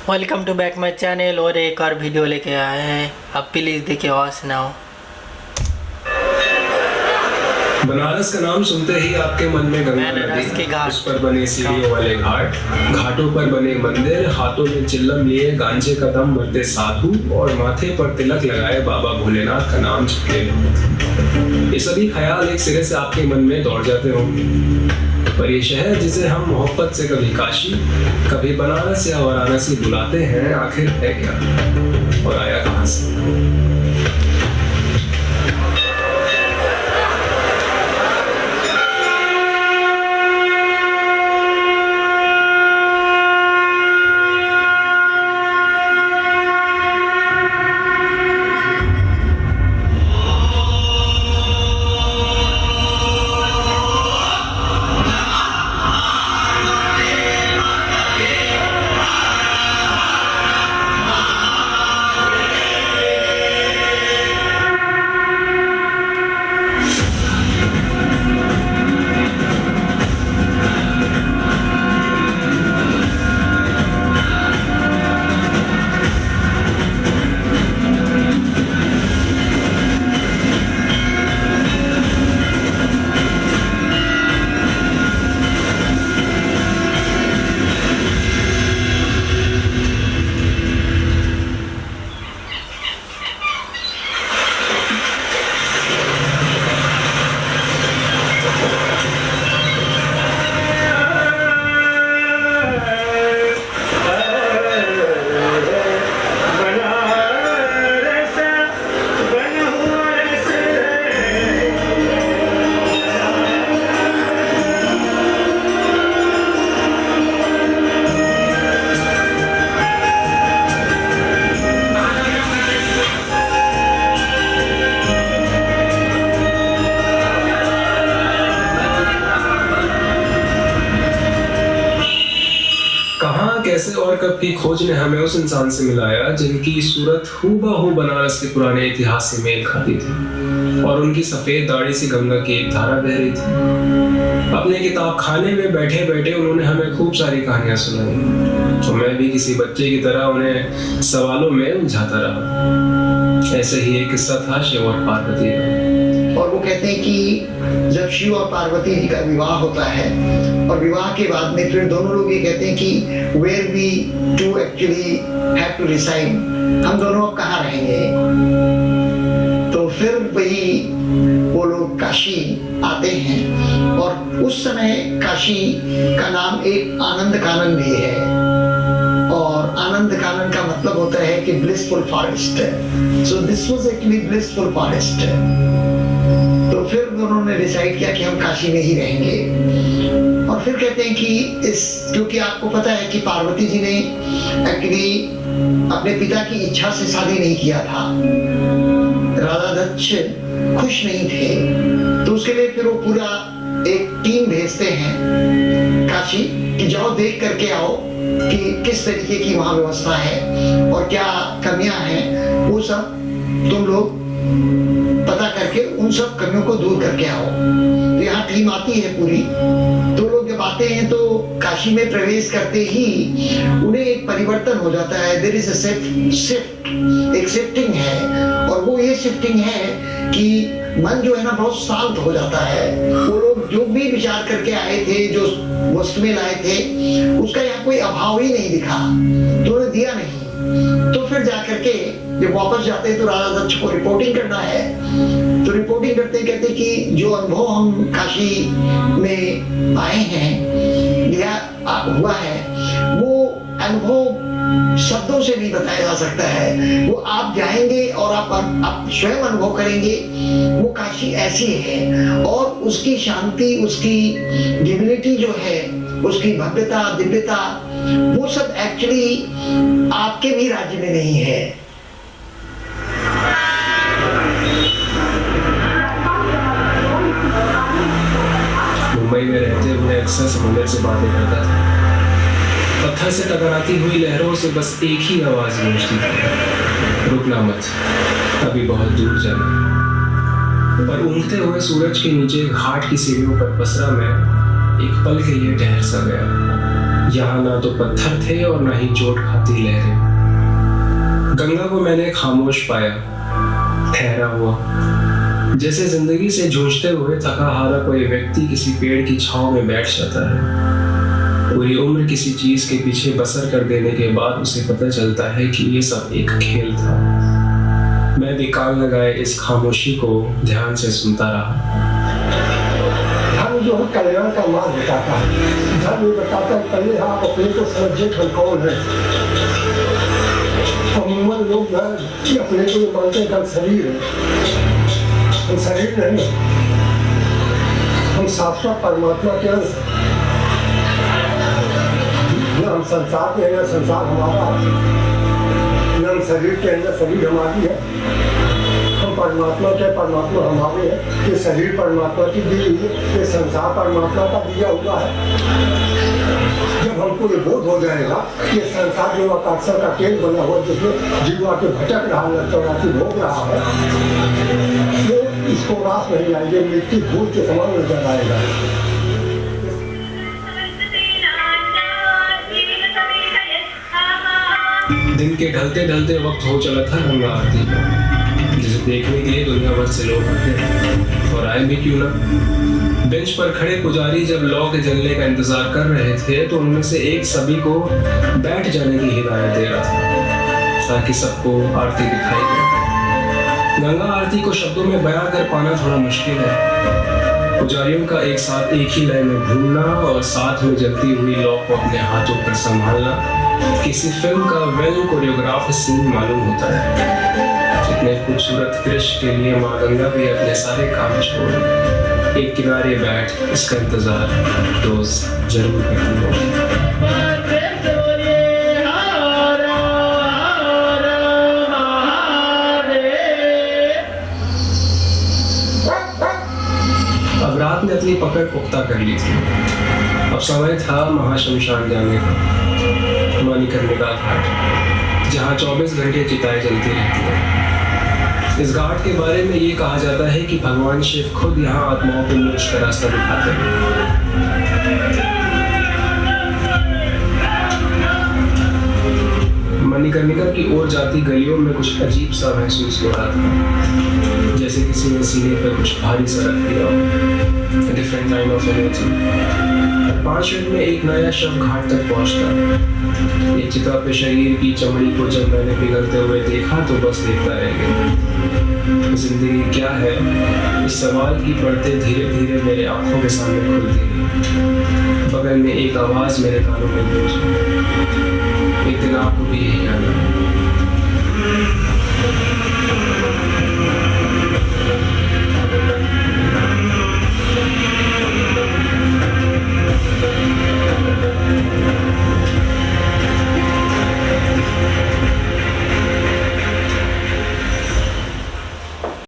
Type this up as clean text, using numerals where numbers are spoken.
Welcome to back my channel और एक और वीडियो लेके आए हैं। अब प्लीज़ देखिए और सुनाओ। बनारस का नाम सुनते ही आपके मन में गंगा नदी, उस पर बने सीढ़ियों वाले घाट, घाटों पर बने मंदिर, हाथों में चिल्लम लिए गांजे का दम भरते साधु और माथे पर तिलक लगाए बाबा भोलेनाथ का नाम जपते लोग। ये सभी ख्याल एक सिरे से आपके मन में दौड़ जाते होंगे। पर ये शहर जिसे हम मोहब्बत से कभी काशी, कभी बनारस या वाराणसी बुलाते हैं, आखिर है क्या और आया कहां से? कैसे और कब की खोज ने हमें उस इंसान से मिलाया जिनकी सूरत हूबहू बनारस के पुराने इतिहास से मेल खाती थी और उनकी सफेद दाढ़ी से गंगा की एक धारा बह रही थी। अपने किताब खाने में बैठे बैठे उन्होंने हमें खूब सारी कहानियां सुनाई, तो मैं भी किसी बच्चे की तरह उन्हें सवालों में उलझाता रहा। ऐसे ही एक किस्सा था शिव और पार्वती का। और वो कहते हैं कि जब शिव और पार्वती जी का विवाह होता है और विवाह के बाद में फिर दोनों लोग ये कहते हैं कि where we to actually have to reside, हम दोनों अब कहाँ रहेंगे। तो फिर वही वो लोग काशी आते हैं और उस समय काशी का नाम एक आनंद कानन भी है और आनंद कानन का मतलब होता है कि blissful forest. So this was actually blissful forest. तो फिर उन्होंने डिसाइड किया कि हम काशी में ही रहेंगे। और फिर कहते हैं कि इस क्योंकि आपको पता है कि पार्वती जी ने एक्चुअली अपने पिता की इच्छा से शादी नहीं किया था, राधा दक्ष खुश नहीं थे, तो उसके लिए फिर वो पूरा एक टीम भेजते हैं काशी कि जाओ देख करके आओ कि किस तरीके की वहां व्यवस्था है और क्या कमियां हैं, वो सब तुम लोग पता करके उन सब कमियों को दूर करके आओ। तो यहाँ टीम आती है पूरी। तो लोग जब आते हैं तो काशी में प्रवेश करते ही उन्हें एक परिवर्तन हो जाता है। देयर इज अ शिफ्ट, एक शिफ्टिंग है और वो ये शिफ्टिंग है कि मन जो है ना बहुत शांत हो जाता है। वो लोग जो भी विचार करके आए थे, जो वस्तु में लाए थे, उसका यहाँ कोई अभाव ही नहीं दिखा, तो उन्हें दिया नहीं। तो फिर जाकर के जब वापस जाते हैं तो राजा दक्ष को रिपोर्टिंग करना है। तो रिपोर्टिंग करते कहते कि जो अनुभव हम काशी में आए हैं या हुआ है, वो अनुभव शब्दों से नहीं बताया जा सकता है। वो आप जाएंगे और आप स्वयं अनुभव करेंगे। वो काशी ऐसी है और उसकी शांति, उसकी डिविनिटी जो है, उसकी भव्यता, दिव्यता, वो सब एक्चुअली आपके भी राज्य में नहीं है। मुंबई में रहते हुए अक्सर समुद्र से बातें करता था। पत्थर से टकराती हुई लहरों से बस एक ही आवाज गूंजती थी, रुकना मत, अभी बहुत दूर जाना। और उगते हुए सूरज के नीचे घाट की सीढ़ियों पर पसरा मैं एक पल के लिए ठहर सा गया। यहाँ ना तो पत्थर थे और ना ही चोट खाती लहरें। गंगा को मैंने खामोश पाया, ठहरा हुआ, जैसे जिंदगी से जूझते हुए थका हारा कोई व्यक्ति किसी पेड़ की छांव में बैठ जाता है। पूरी उम्र किसी चीज के पीछे बसर कर देने के बाद उसे पता चलता है कि ये सब एक खेल था। मैं भी कान लगाए इस खामोशी को ध्यान से सुनता रहा। धर्म जो है कल्याण का मार्ग बताता है। धर्म ये बताता है पहले आप अपने को समझिए हम कौन है। अमूमन लोग जो है अपने को ये मानते हैं कि हम शरीर है, हम शरीर नहीं, हम शाश्वत परमात्मा के अंश हैं। न हम संसार में है, न संसार हमारा है, न हम शरीर के अंदर शरीर हमारी है। हम परमात्मा के, परमात्मा हमारे है। ये शरीर परमात्मा की दी हुई है, ये संसार परमात्मा का दिया हुआ है। जब हमको ये बोध हो जाएगा कि संसार जो आकर्षण का केंद्र बना हुआ, जिसमें जीवा के भटक रहा है, चौरासी भोग रहा है, तो इसको रास नहीं आएंगे, मिट्टी धूल के समान नजर आएगा। दिन के ढलते ढलते वक्त हो चला था गंगा आरती का, जिसे देखने के लिए दुनिया भर से लोग आते और आए भी क्यों ना। बेंच पर खड़े पुजारी जब लौ के जलने का इंतजार कर रहे थे तो उनमें से एक सभी को बैठ जाने की हिदायत दे रहा था ताकि सबको आरती दिखाई दे। गंगा आरती को शब्दों में बयां कर पाना थोड़ा मुश्किल है। पुजारियों का एक साथ एक ही लय में घूमना और साथ में जलती हुई लौ को अपने हाथों पर संभालना किसी फिल्म का वेल कोरियोग्राफ सीन मालूम होता है। इतने खूबसूरत दृश्य के लिए माँ गंगा भी अपने सारे काम छोड़ एक किनारे बैठ इसका इंतजार रोज जरूर करती होगी। अब रात ने अपनी पकड़ पुख्ता कर ली थी। अब समय था महाशमशान जाने का। मणिकर्णिका घाट, जहाँ 24 घंटे चिताएं जलती रहती हैं। इस घाट के बारे में ये कहा जाता है कि भगवान शिव खुद यहाँ आत्माओं को मोक्ष का रास्ता दिखाते हैं। मणिकर्णिका की ओर जाती गलियों में कुछ अजीब सा महसूस हो रहा था, जैसे किसी ने सीने पर कुछ भारी सा रख दिया हो। Different kind of energy. 5 minute में एक नया शव घाट तक पहुंचता। ये चिता पे शरीर की चमड़ी को जब मैंने पिघलते हुए देखा तो बस देखता रह गया। जिंदगी क्या है, इस सवाल की पढ़ते धीरे धीरे मेरे आंखों के सामने खुलती गई। बगल में एक आवाज मेरे कानों में गूंजी, एक दिन आपको भी यही आना है।